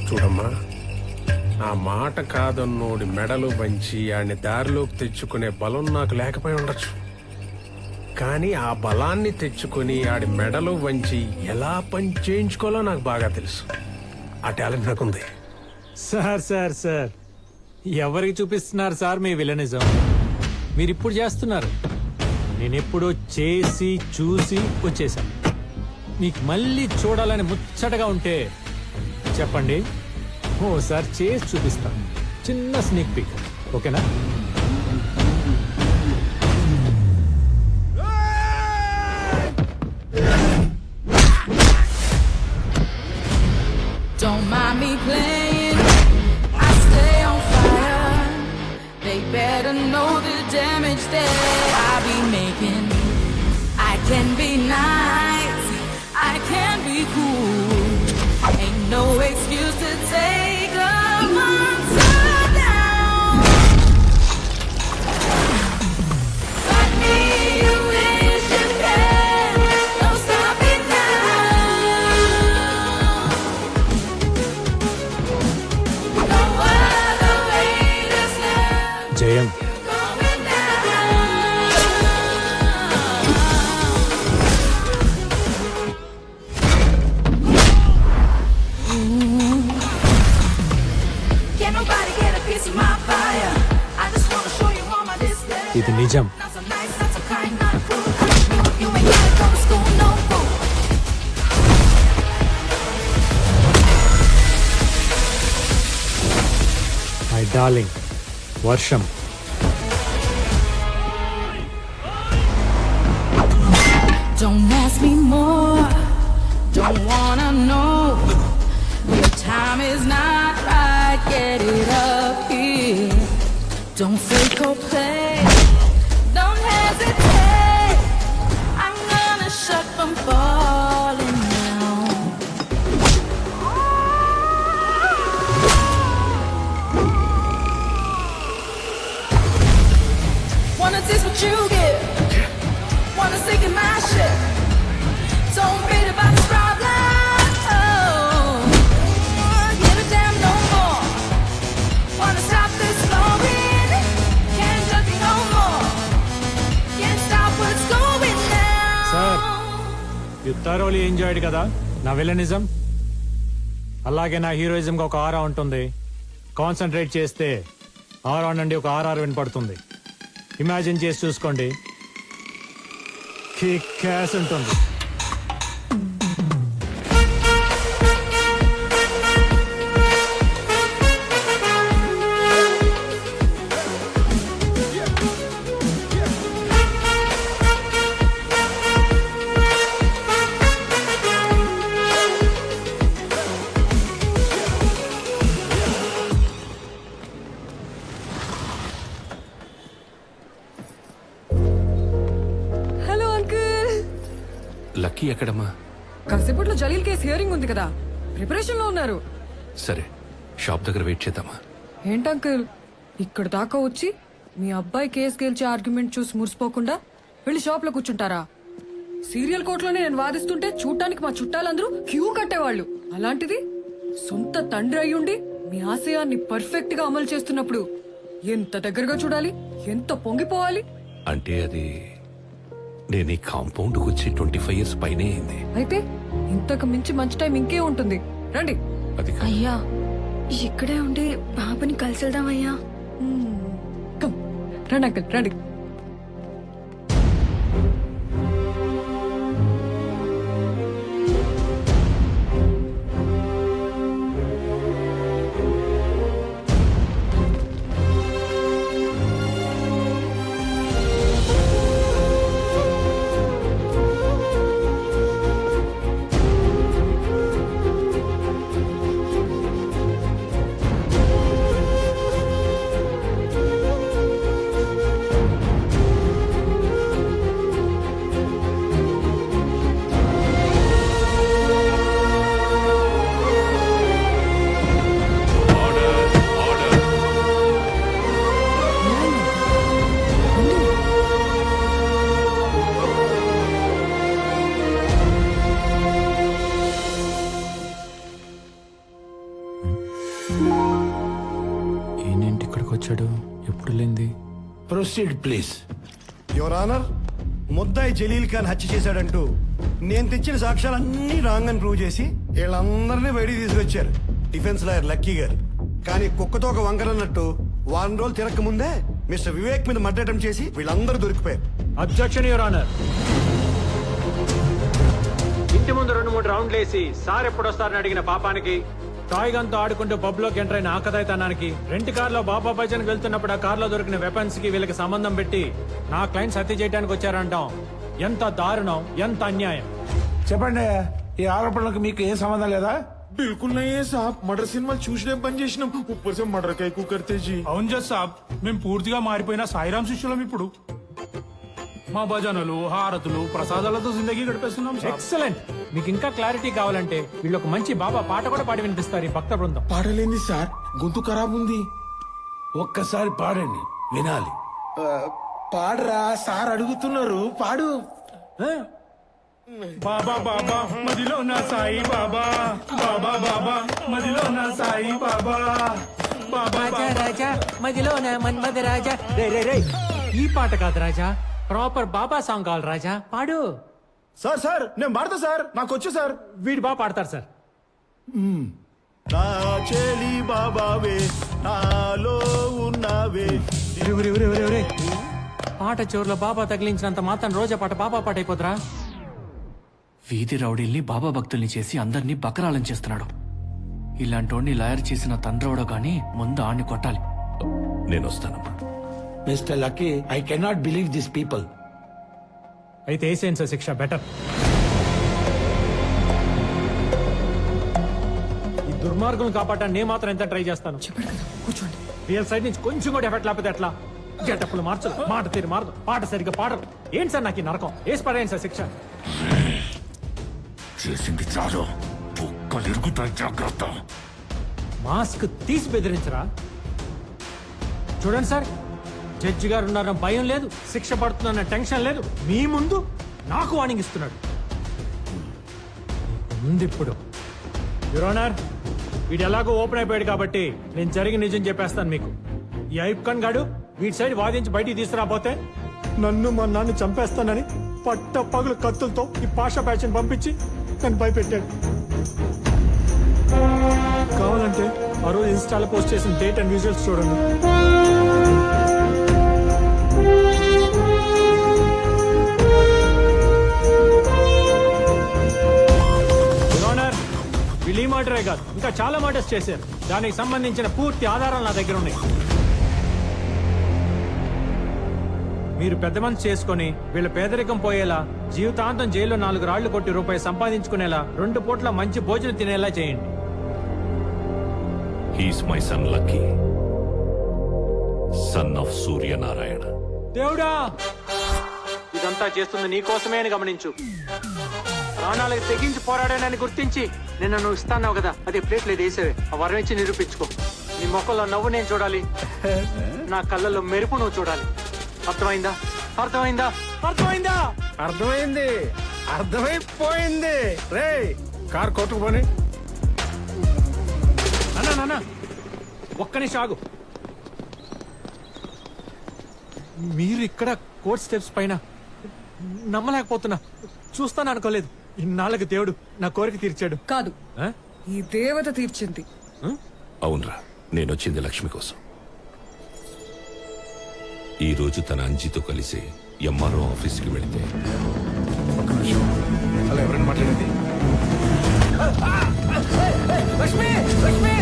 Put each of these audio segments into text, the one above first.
చూడమ్మా, ఆ మాట కాదన్నోడి మెడలు వంచి ఆడిని దారిలోకి తెచ్చుకునే బలం నాకు లేకపోయి ఉండొచ్చు. కానీ ఆ బలాన్ని తెచ్చుకొని ఆడి మెడలు వంచి ఎలా పని చేయించుకోవాలో నాకు బాగా తెలుసు. ఆ టాలెంట్ నాకుంది. సార్ సార్ సార్ ఎవరికి చూపిస్తున్నారు సార్ మీ విలనిజం? మీరు ఇప్పుడు చేస్తున్నారు. నేను ఎప్పుడో చేసి చూసి వచ్చేసాను. మీకు మళ్ళీ చూడాలని ముచ్చటగా ఉంటే చెప్పండి, ఓసారి చేసి చూపిస్తాను. చిన్న స్నేక్ పిక్, ఓకేనా? Don't mind me playing, I stay on fire. They better know the damage that I be making. I can be nice, I can be cool. Ain't no excuse to take a monster down. Fuck me, you wish you can. Don't stop it now. No other way to snap జయం, going down. Can't nobody get a piece of my fire. I just wanna show you all my display. ఇది నిజం. Not so nice, not so kind, not cool. You ain't gotta go to school, no fool. My darling వర్షం. Don't ask me more, don't wanna know. Your time is not right, get it up here. Don't fake or play, don't hesitate. I'm gonna shut from falling down. Wanna taste what you get, wanna sink in my shit. Don't beat about this problem. Oh, give a damn no more. Wanna stop this flowing? Can't judge me no more. Can't stop what's going down. Sir. You thoroughly enjoyed కదా నా villainism? అలాగే నా హీరోయిజంగా ఒక ఆరా ఉంటుంది. Concentrate చేస్తే ఆరా నుండి ఒక RR వినపడుతుంది. ఇమాజిన్ చేసి చూసుకోండి, కిక్ యాస్ ఉంటుంది. Hello uncle. లక్కీ ఎక్కడమ్మా? కాసేపట్లో జలీల్ కేసు హియరింగ్ ఉంది కదా, ప్రిపరేషన్ లో ఉన్నారు. సరే, షాప్ దగ్గర వెయిట్ చేద్దామా? ఏంటి అంకుల్ ఇక్కడ దాకా వచ్చి మీ అబ్బాయి కేసు గెలిచే ఆర్గ్యుమెంట్ చూసి మురిసిపోకుండా వెళ్ళి షాప్ లో కూర్చుంటారా? సీరియల్ కోర్టులోనే నేను వాదిస్తుంటే చూడటానికి మా చుట్టాలందరూ క్యూ కట్టేవాళ్ళు. అలాంటిది సొంత తండ్రి అయ్యుండి మీ ఆశయాన్ని పర్ఫెక్ట్ గా అమలు చేస్తున్నప్పుడు ఎంత దగ్గరగా చూడాలి, ఎంత పొంగిపోవాలి. అంటే అది నేను ఈ కాంపౌండ్ వచ్చి 25 years పైనే అయింది. అయితే ఇంతకు మించి మంచి టైం ఇంకే ఉంటుంది. రండి. అది కాదు. అయ్యా ఇక్కడే ఉండి బాబుని కలిసి వెళ్దామయ్యా. కమ్ రండి అంకుల్ రండి. ఏంటి ఇక్కడికి వచ్చాడు? ఎప్పుడు లేంది? Proceed please. యువర్ ఆనర్, ముద్దాయి జలీల్ ఖాన్ హత్య చేశాడంటూ నేను తెచ్చిన సాక్ష్యాలన్నీ రాంగ్ అని ప్రూవ్ చేసి వీళ్ళందరినీ బయటికి తీసుకొచ్చారు డిఫెన్స్ లాయర్ లక్కీ గారు. కానీ కుక్కతో ఒక వంకరన్నట్టు వారం రోజులు తిరక్క ముందే మిస్టర్ వివేక్ మీద మర్డర్ అటెంప్ట్ చేసి వీళ్ళందరూ దొరికిపోయారు. Objection your honour. ఇంటి ముందు 2-3 రౌండ్లు వేసి సార్ ఎప్పుడు వస్తారని అడిగిన పాపానికి, టాయ్ గన్ తో ఆడుకుంటూ పబ్ లోకి ఎంటర్ అయిన ఆకతాయితనానికి, రెంట్ కార్ లో బాబా భజన్ వెళ్తున్నప్పుడు ఆ కార్ లో దొరికిన వెపన్స్ కి వీళ్ళకి సంబంధం పెట్టి నా క్లయింట్స్ హత్య చేయడానికి వచ్చారంటాం. ఎంత దారుణం, ఎంత అన్యాయం. చెప్పండి, ఈ ఆరోపణలకు మీకు ఏం సంబంధం లేదా? बिल्कुल नहीं है साहब. మర్డర్ సినిమాలు చూసినే పని చేసినాం. ఉప్పర్ సే మర్డర్ కై కుకర్తే జీ. అవును జస్ సాబ్, మేము పూర్తిగా మారిపోయిన సాయిరాం శిష్యులం. ఇప్పుడు మా భజనలు, హారతులు, ప్రసాదాలతో జిందగీ గడిపేస్తున్నాం సాబ్. ఎక్సలెంట్. మీకు ఇంకా క్లారిటీ కావాలంటే వీళ్ళు ఒక మంచి బాబా పాట కూడా పాడి వినిపిస్తారు ఈ భక్త బృందం. పాడలేంది సార్, గొంతు ఖరాబ్ ఉంది. ఒక్కసారి పాడండి, వినాలి. పాడరా సార్ అడుగుతున్నారు, పాడు. బాబా బాబా మదిలో నా సాయి బాబా, బాబా బాబా మదిలో నా సాయి బాబా, బాబా రాజా మదిలోన మన్మద రాజా. రే రే రే, ఈ పాట కాదు రాజా, ప్రాపర్ బాబా సాంగ్ కావాలి రాజా, పాడు. సార్ సార్ నేను పాడతా సార్, నాకు వచ్చు సార్. వీడు బాగా పాడతారు సార్. నా చెలి బాబావే నాలో ఉన్నావే. పాట చివరిలో బాబా తగిలించినంత మాత్రం రోజా పాట బాబా పాట అయిపోతురా? వీధి రౌడీల్ని బాబా భక్తుల్ని చేసి అందరినీ బకరాలం చేస్తున్నాడు. ఇలాంటోడిని లాయర్ చేసిన తండ్రవడో గాని ముందు ఆడిని కొట్టాలి. నేను వస్తానమ్మా. Mister lucky, I cannot believe this people. అయితే వేసేయండి సార్ శిక్ష, బెటర్. ఈ దుర్మార్గులను కాపాడటాన్ని నేను మాత్రం ఎంత ట్రై చేస్తాను. చెప్పాడు కదా, కూర్చోండి. రియల్ సైడ్ నుంచి కొంచెం కూడా ఎఫెక్ట్ లేకపోతే ఎట్లా? గెటప్పులు మార్చదు, మాట తీరు మారదు, పాట సరిగ్గా పాడరు. ఏంటి సార్ నాకు ఈ నరకం? వేసి పడేయండి సార్ శిక్ష. చేసింది చాలు, బుక్కలు ఇరుగుతాయి, జాగ్రత్త. మాస్క్ తీసి బెదిరించరా? చూడండి సార్, జడ్జి గారు ఉన్నారన్న భయం లేదు, శిక్ష పడుతుందన్న టెన్షన్ లేదు. మీ ముందు నాకు వార్నింగ్ ఇస్తున్నాడు. ముందు ఇప్పుడు యువర్ ఆనర్, వీడు ఎలాగో ఓపెన్ అయిపోయాడు కాబట్టి నేను జరిగి నిజం చెప్పేస్తాను మీకు. ఈ ఐబ్ ఖాన్ గాడు వీడి సైడ్ వాదించి బయటికి తీసుకురాపోతే నన్ను మా నాన్న చంపేస్తానని పట్ట పగులు కత్తులతో ఈ పాషా బ్యాచ్ని పంపించి నన్ను భయపెట్టాడు. కావాలంటే ఆ రోజు ఇన్స్టాలో పోస్ట్ చేసిన డేట్ అండ్ విజువల్స్ చూడండి. వీళ్ళు ఈ మాటరే కాదు, ఇంకా చాలా మర్డర్స్ చేశారు. దానికి సంబంధించిన పూర్తి ఆధారాలు నా దగ్గర ఉన్నాయి. మీరు పెద్ద మనసు చేసుకుని వీళ్ళ పేదరికం పోయేలా, జీవితాంతం జైల్లో 4 రాళ్లు కొట్టి రూపాయి సంపాదించుకునేలా, 2 పూట్ల మంచి భోజనం తినేలా చేయండి. He's my son lucky, son of Suryanarayana. దేవుడా, ఇదంతా చేస్తుంది నీ కోసమే అని గమనించు. ప్రాణాలకు తెగించి పోరాడానని గుర్తించి నిన్న నువ్వు ఇస్తాన్నావు కదా, అది ప్లేట్లేదు వేసేవే. ఆ వరం ఇచ్చి నిరూపించుకో. నీ మొక్కల్లో నవ్వు నేను చూడాలి, నా కళ్ళల్లో మెరుపు నువ్వు చూడాలి. అర్థమైందా? అర్థమైందా? అర్థమైందా? అర్థమైంది, అర్థమైపోయింది. రే, కార్ కొట్టుకుపోని. అన్నా నాన్న, ఒక్క నిమిషం ఆగు. మీరు ఇక్కడ కోర్ట్ స్టెప్స్ పైన, నమ్మలేకపోతున్నా. చూస్తాను అనుకోలేదు. ఇన్నాళ్ళకి దేవుడు నా కోరిక తీర్చాడు. కాదు, ఆ? ఈ దేవత తీర్చింది. అవునరా, నేను వచ్చింది లక్ష్మి కోసం. ఈ రోజు తన అంజితో కలిసి ఎంఆర్ఓ ఆఫీస్కి వెళితే ఒక్క నిమిషం, అలా ఎవరైనా మాట్లాడేది? లక్ష్మి, లక్ష్మి!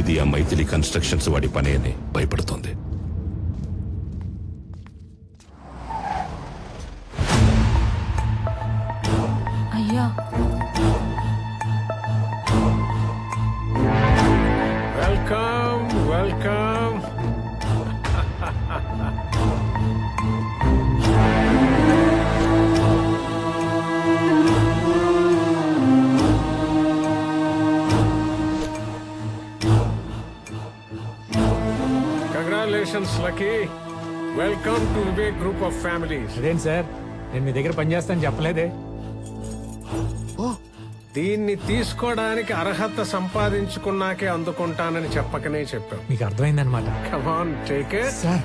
ఇది ఆ మైథిలి కన్స్ట్రక్షన్స్ వాడి పని అని భయపడుతోంది. అయ్యా, welcome, welcome. Congratulations lucky. Welcome to Vivek group of families. అదేంటి సార్, నేను మీ దగ్గర పనిచేస్తాను చెప్పలేదే. దీన్ని తీసుకోవడానికి అర్హత సంపాదించుకున్నాకే అందుకుంటానని చెప్పకనే చెప్పావు. మీకు అర్థమైందనమాట. Come on take it. సార్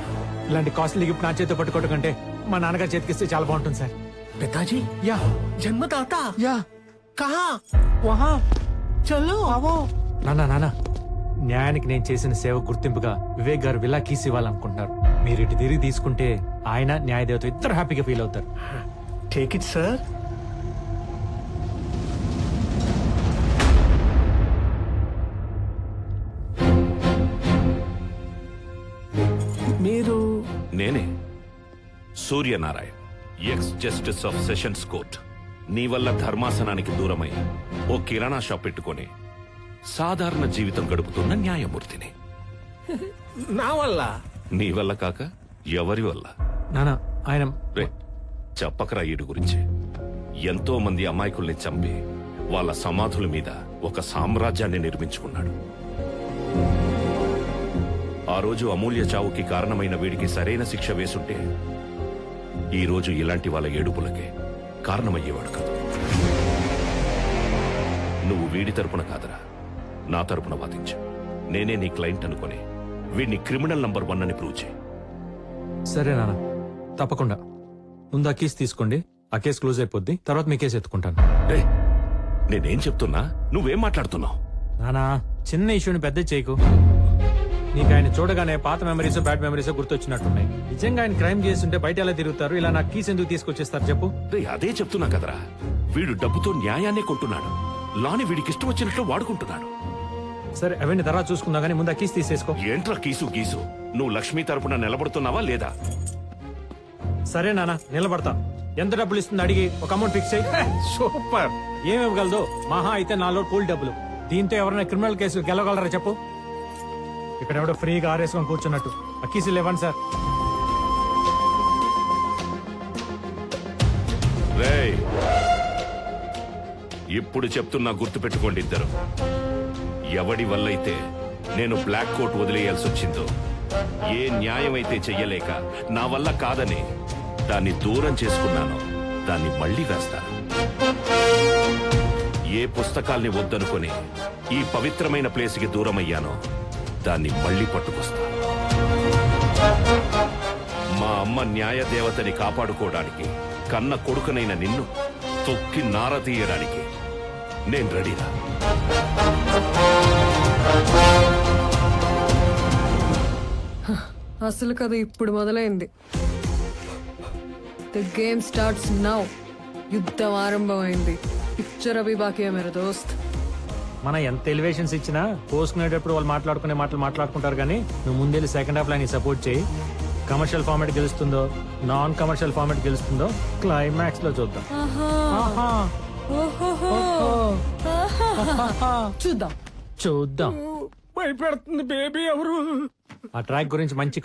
ఇలాంటి కాస్ట్లీ గిఫ్ట్ నా చేతితో పట్టుకోవడం కంటే మా నాన్నగారు చేతికిస్తే చాలా బాగుంటుంది సార్. పితాజీ యా జన్మదాత యా కహా వహా చలో అవో. నాన్న న్యాయానికి నేను చేసిన సేవ గుర్తింపుగా వివేక్ గారు విలా కీస్ ఇవ్వాలనుకుంటున్నారు. మీరు ఇటు తిరిగి తీసుకుంటే ఆయన న్యాయదేవత ఇద్దరు హ్యాపీగా ఫీల్ అవుతారు. Take it sir. మీరు నేనే Suryanarayan, X justice of sessions court. నీ వల్ల ధర్మాసనానికి దూరమై ఓ కిరాణా షాప్ పెట్టుకొని సాధారణ జీవితం గడుపుతున్న న్యాయమూర్తిని. నా వల్ల నీ వల్ల కాక ఎవరి వల్ల? నాన్న ఆయన రే చెప్పకరా ఈడు గురించి. ఎంతో మంది అమాయకుల్ని చంపి వాళ్ళ సమాధుల మీద ఒక సామ్రాజ్యాన్ని నిర్మించుకున్నాడు. ఆ రోజు అమూల్య చావుకి కారణమైన వీడికి సరైన శిక్ష వేసుంటే ఈ రోజు ఇలాంటి వాళ్ళ ఏడుపులకే కారణమయ్యేవాడు కాదు. నువ్వు వీడి తరపున కాదరా, నా తరపున వాదించు. నేనే నీ క్లయింట్ అనుకుని వీడిని క్రిమినల్ నంబర్ 1 అని ప్రూవ్ చేయి. సరే నాన్న తప్పకుండా. ముందు ఆ కేసు తీసుకోండి, ఆ కేసు క్లోజ్ అయిపోద్ది, తర్వాత మీ కేసు ఎత్తుకుంటాను. రేయ్, నేనేం చెప్తున్నా నువ్వేం మాట్లాడుతున్నావు? నానా చిన్న ఇష్యూని పెద్ద చేయకు. నీకు ఆయన చూడగానే పాత మెమరీస్ బ్యాడ్ మెమరీస్ గుర్తొచ్చినట్టున్నాయి. నిజంగా ఆయన క్రైమ్ చేస్తుంటే బయట ఎలా తిరుగుతారు? ఇలా నాకు కీస్ ఎందుకు తీసుకొచ్చేస్తారు చెప్పు? రేయ్, అదే చెప్తున్నా కదరా, వీడు డబ్బుతో న్యాయాన్ని కొంటున్నాడు. లాని వీడికి ఇష్టం వచ్చినట్లు వాడుకుంటున్నాడు. సరే అవన్నీ తర్వాత చూసుకుందాం కానీ ముందు ఆ కీస్ తీసేసుకో. ఏంట్రా కీసు గీసు? నువ్వు లక్ష్మి తరపున నిలబడుతున్నావా లేదా? సరే నాన్న నిలబడతా. ఎంత డబ్బులు ఇస్తుంది అడిగి ఒక అమౌంట్ ఫిక్స్ చేయి. సూపర్. ఏమి ఇవ్వగలదు? మహా అయితే 4 కూల్ డబ్బులు. దీంతో ఎవరైనా క్రిమినల్ కేసులు గెలవగలరా చెప్పు? ఇక్కడ ఎవడో ఫ్రీగా ఆరేసుకొని కూర్చున్నట్టు. ఆ కీసులు ఇవ్వండి సార్. రేయ్, ఇప్పుడు చెప్తున్నా గుర్తుపెట్టుకోండి ఇద్దరు. ఎవడి వల్లైతే నేను బ్లాక్ కోట్ వదిలేయాల్సి వచ్చిందో, ఏ న్యాయం అయితే చెయ్యలేక నా వల్ల కాదని దాన్ని దూరం చేసుకున్నానో దాన్ని మళ్ళీ వేస్తాను. ఏ పుస్తకాల్ని వద్దనుకొని ఈ పవిత్రమైన ప్లేస్కి దూరమయ్యానో దాన్ని మళ్ళీ పట్టుకొస్తా. మా అమ్మ న్యాయ దేవతని కాపాడుకోవడానికి కన్న కొడుకునైన నిన్ను తొక్కి నార తీయడానికి నేను రెడీరా. అసలు కథ ఇప్పుడు మొదలైంది. The game starts now. యుద్ధం ఆరంభమైంది. పిక్చర్ అభి బాకీ హై మేరా దోస్త్. మన ఎంత ఎలివేషన్స్ ఇచ్చినా పోసుకునేటప్పుడు వాళ్ళు మాట్లాడుకునే మాటలు మాట్లాడుకుంటారు కానీ నువ్వు ముందెళ్ళి సెకండ్ హాఫ్ లైన్ సపోర్ట్ చేయి. కమర్షియల్ ఫార్మాట్ గెలుస్తుందో నాన్ కమర్షియల్ ఫార్మాట్ గెలుస్తుందో క్లైమాక్స్ లో చూద్దాం. ఆహా. చూద్దాం. చూద్దాం. భయపెడుతుంది బేబీ ఎవరు? ఆ ట్రాక్ గురించి మంచి